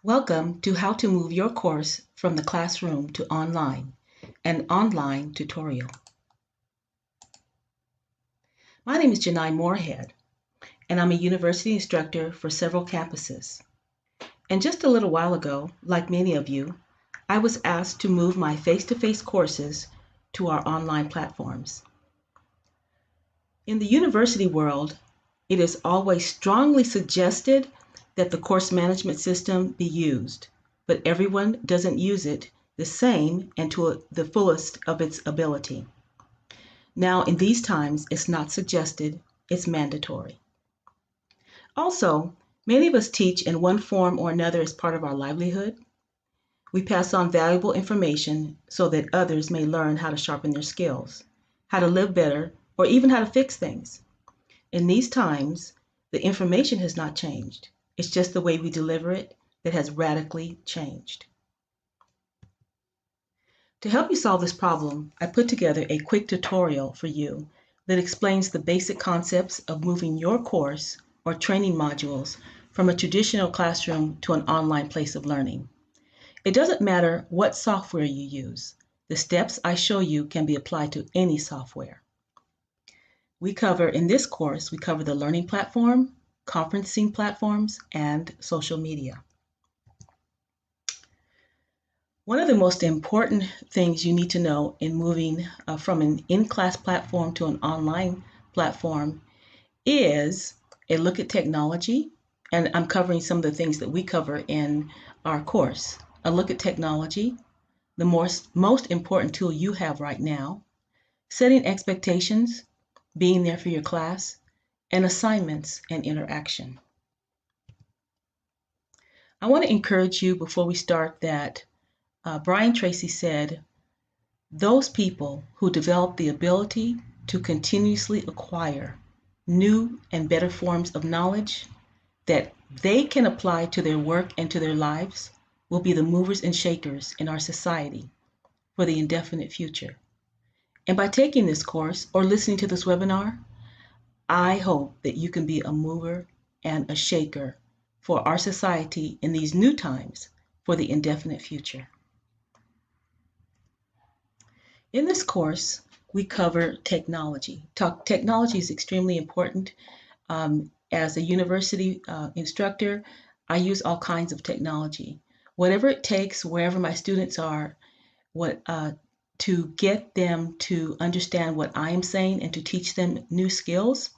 Welcome to How to Move Your Course from the Classroom to Online, an online tutorial. My name is Janai Moorhead, and I'm a university instructor for several campuses. And just a little while ago, like many of you, I was asked to move my face-to-face courses to our online platforms. In the university world, it is always strongly suggested that the course management system be used, but everyone doesn't use it the same and to the fullest of its ability. Now, in these times, it's not suggested, it's mandatory. Also, many of us teach in one form or another as part of our livelihood. We pass on valuable information so that others may learn how to sharpen their skills, how to live better, or even how to fix things. In these times, the information has not changed. It's just the way we deliver it that has radically changed. To help you solve this problem, I put together a quick tutorial for you that explains the basic concepts of moving your course or training modules from a traditional classroom to an online place of learning. It doesn't matter what software you use. The steps I show you can be applied to any software. In this course, we cover the learning platform, conferencing platforms, and social media. One of the most important things you need to know in moving from an in-class platform to an online platform is a look at technology, and I'm covering some of the things that we cover in our course. A look at technology, the most important tool you have right now, setting expectations, being there for your class, and assignments and interaction. I want to encourage you before we start that Brian Tracy said, those people who develop the ability to continuously acquire new and better forms of knowledge that they can apply to their work and to their lives will be the movers and shakers in our society for the indefinite future. And by taking this course or listening to this webinar, I hope that you can be a mover and a shaker for our society in these new times for the indefinite future. In this course, we cover technology. Technology is extremely important. As a university instructor, I use all kinds of technology. Whatever it takes, wherever my students are, to get them to understand what I am saying and to teach them new skills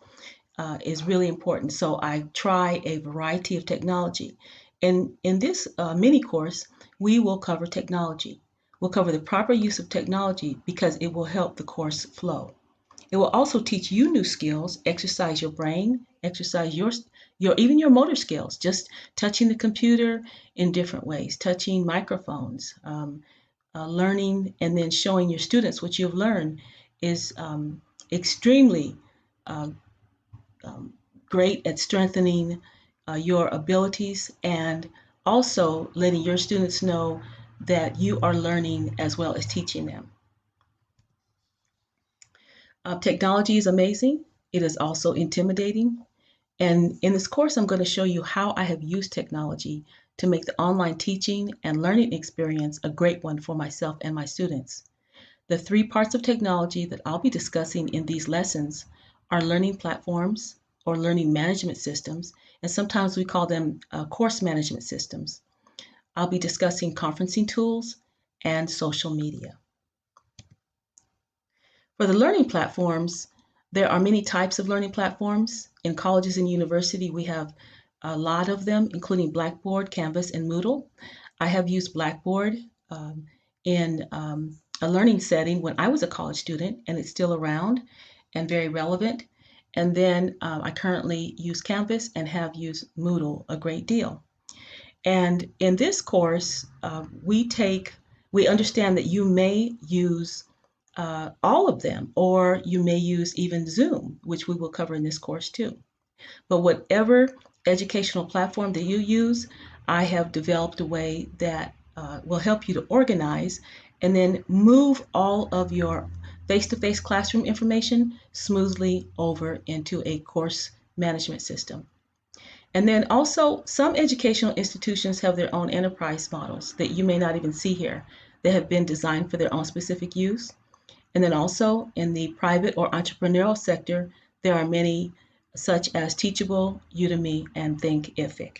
is really important. So I try a variety of technology. And in this mini course, we will cover technology. We'll cover the proper use of technology because it will help the course flow. It will also teach you new skills, exercise your brain, exercise your even your motor skills, just touching the computer in different ways, touching microphones, learning and then showing your students what you've learned is extremely great at strengthening your abilities and also letting your students know that you are learning as well as teaching them. Technology is amazing. It is also intimidating. And in this course, I'm going to show you how I have used technology to make the online teaching and learning experience a great one for myself and my students. The three parts of technology that I'll be discussing in these lessons are learning platforms or learning management systems, and sometimes we call them course management systems. I'll be discussing conferencing tools and social media. For the learning platforms, there are many types of learning platforms. In colleges and university, we have a lot of them, including Blackboard, Canvas, and Moodle. I have used Blackboard in a learning setting when I was a college student, and it's still around and very relevant. And then I currently use Canvas and have used Moodle a great deal. And in this course, we understand that you may use all of them, or you may use even Zoom, which we will cover in this course too. But whatever educational platform that you use, I have developed a way that will help you to organize and then move all of your face-to-face classroom information smoothly over into a course management system. And then also, some educational institutions have their own enterprise models that you may not even see here. They have been designed for their own specific use. And then also in the private or entrepreneurial sector, there are many such as Teachable, Udemy, and Thinkific.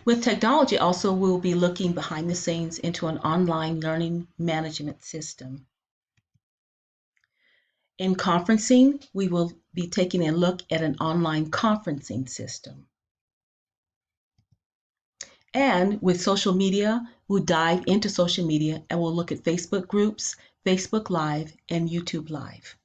With technology also, we'll be looking behind the scenes into an online learning management system. In conferencing, we will be taking a look at an online conferencing system. And with social media, we'll dive into social media and we'll look at Facebook groups, Facebook Live, and YouTube Live.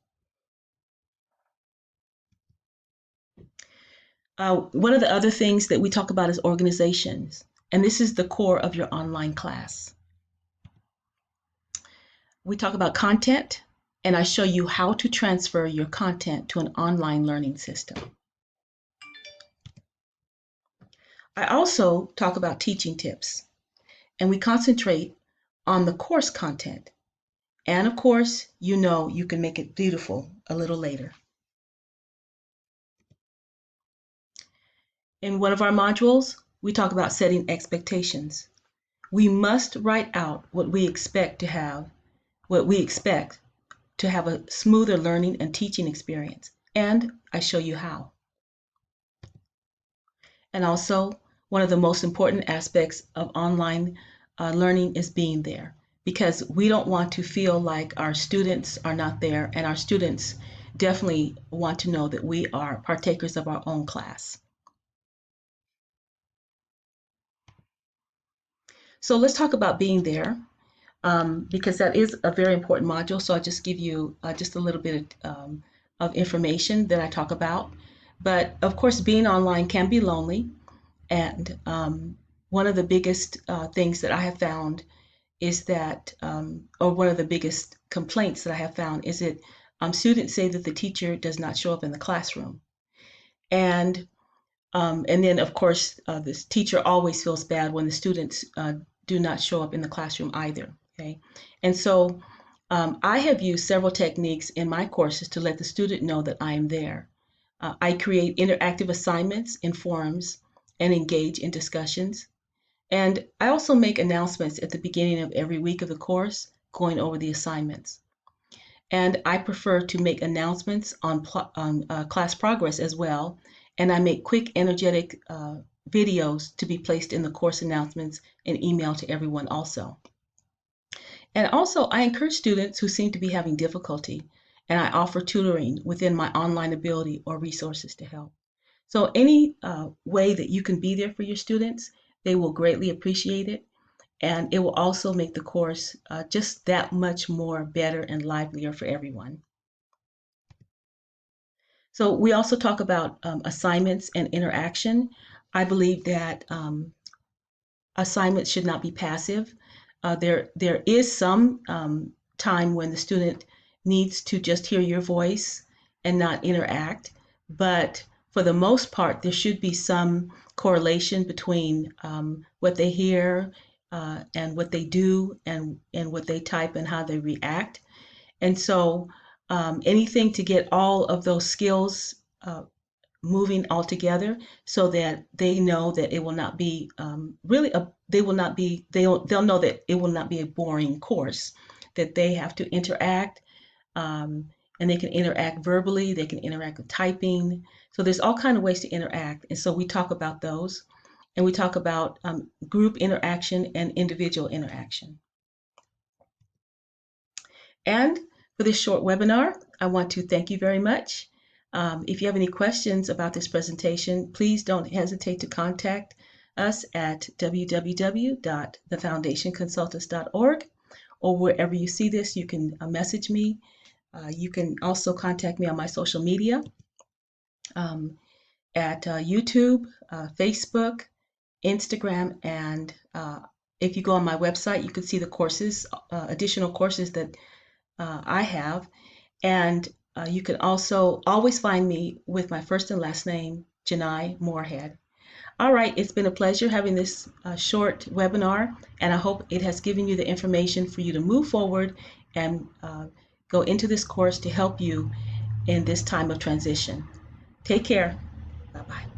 One of the other things that we talk about is organizations, and this is the core of your online class. We talk about content, and I show you how to transfer your content to an online learning system. I also talk about teaching tips, and we concentrate on the course content. And of course, you know you can make it beautiful a little later. In one of our modules, we talk about setting expectations. We must write out what we expect to have a smoother learning and teaching experience. And I show you how. And also, one of the most important aspects of online learning is being there, because we don't want to feel like our students are not there, and our students definitely want to know that we are partakers of our own class. So let's talk about being there, because that is a very important module. So I'll just give you just a little bit of information that I talk about. But of course, being online can be lonely. And one of the biggest things that I have found is that, or one of the biggest complaints that I have found is that students say that the teacher does not show up in the classroom. And then, of course, this teacher always feels bad when the students do not show up in the classroom either. Okay, and so I have used several techniques in my courses to let the student know that I am there. I create interactive assignments in forums and engage in discussions. And I also make announcements at the beginning of every week of the course going over the assignments. And I prefer to make announcements on class progress as well. And I make quick, energetic videos to be placed in the course announcements and emailed to everyone also. And also, I encourage students who seem to be having difficulty, and I offer tutoring within my online ability or resources to help. So any way that you can be there for your students, they will greatly appreciate it. And it will also make the course just that much more better and livelier for everyone. So we also talk about assignments and interaction. I believe that assignments should not be passive. There is some time when the student needs to just hear your voice and not interact, but for the most part, there should be some correlation between what they hear and what they do and what they type and how they react. And so anything to get all of those skills moving all together so that they know that it will not be they'll know that it will not be a boring course, that they have to interact, and they can interact verbally, they can interact with typing. So there's all kind of ways to interact. And so we talk about those, and we talk about group interaction and individual interaction. And for this short webinar, I want to thank you very much. If you have any questions about this presentation, please don't hesitate to contact us at www.thefoundationconsultants.org, or wherever you see this, you can message me. You can also contact me on my social media at YouTube, Facebook, Instagram, and if you go on my website, you can see the courses, additional courses that I have. And you can also always find me with my first and last name, Janai Moorhead. All right, it's been a pleasure having this short webinar, and I hope it has given you the information for you to move forward and go into this course to help you in this time of transition. Take care. Bye-bye.